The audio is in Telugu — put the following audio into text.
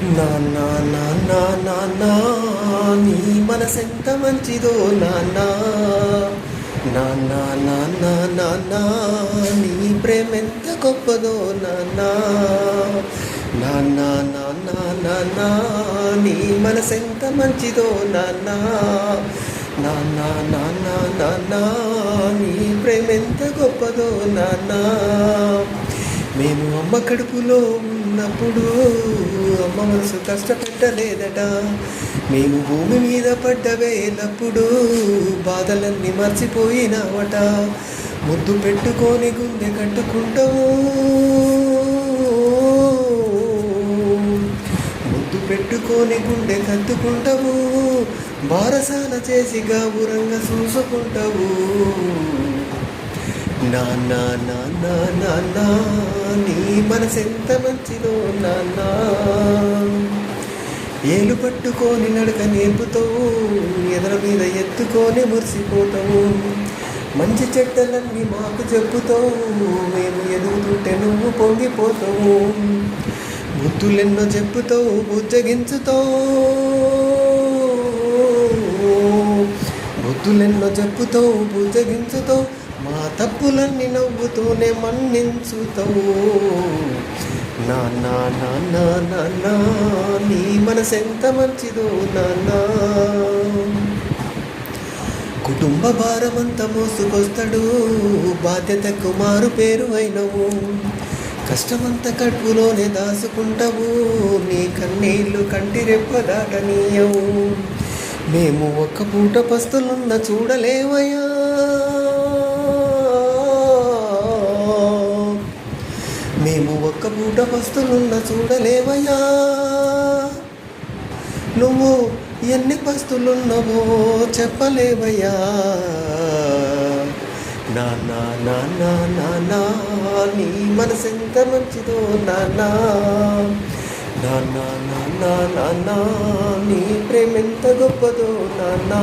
నాన్నా నాన్నా నాన్నా నీ మనసెంత మంచిదో నాన్నా. నాన్నా నాన్నా నాన్నా నీ ప్రేమెంత గొప్పదో నాన్నా. నాన్నా నాన్నా నాన్నా నీ మనసెంత మంచిదో నాన్నా. నాన్నా నాన్నా నాన్నా నీ ప్రేమెంత గొప్పదో నాన్నా. మేము అమ్మ కడుపులో ఉన్నప్పుడు అమ్మ మనసు కష్టపెట్టలేదట. మేము భూమి మీద పడ్డ వేలప్పుడు బాధలన్నీ మర్చిపోయినావట. ముద్దు పెట్టుకొని గుండె కట్టుకుంటావు, ముద్దు పెట్టుకొని గుండె కట్టుకుంటావు, బారసాల చేసి గాబురంగా చూసుకుంటావు. నాన్నా నాన్నా నాన్నా నీ మనసెంత మంచిదో నాన్నా. ఏలు పట్టుకొని నడక నేర్పుతావు, ఎదర మీద ఎత్తుకొని మురిసిపోతావు. మంచి చెడ్డలన్నీ మాకు చెప్పుతావు, మేము ఎదుగుతుంటే నువ్వు పొంగిపోతావు. బుద్ధులెన్నో చెప్పుతావు, బుజ్జగించుతావు, బుద్ధులెన్నో చెప్పుతావు, బుజ్జగించుతావు. మా తప్పులన్నీ నవ్వుతూనే మన్నించుతావు. నాన్నా నాన్నా నాన్నా నీ మనసెంత మంచిదో నాన్నా. కుటుంబ భారమంతా మోసుకొస్తాడు, బాధ్యతకు మారు పేరు అయినవు. కష్టమంతా కడుపులోనే దాచుకుంటావు, నీ కన్నీళ్ళు కంటి రెప్ప దాటనీయవు. మేము ఒక్క పూట పస్తులున్న చూడలేవయ్యా, మేము ఒక్క పూట పస్తులున్న చూడలేవయ్యా. నువ్వు ఎన్ని పస్తులున్నావో చెప్పలేవయ్యా. నాన్నా నాన్నా నాన్నా నీ మనసెంత మంచిదో నాన్నా. నాన్నా నాన్నా నాన్నా నీ ప్రేమెంత గొప్పదో నాన్నా.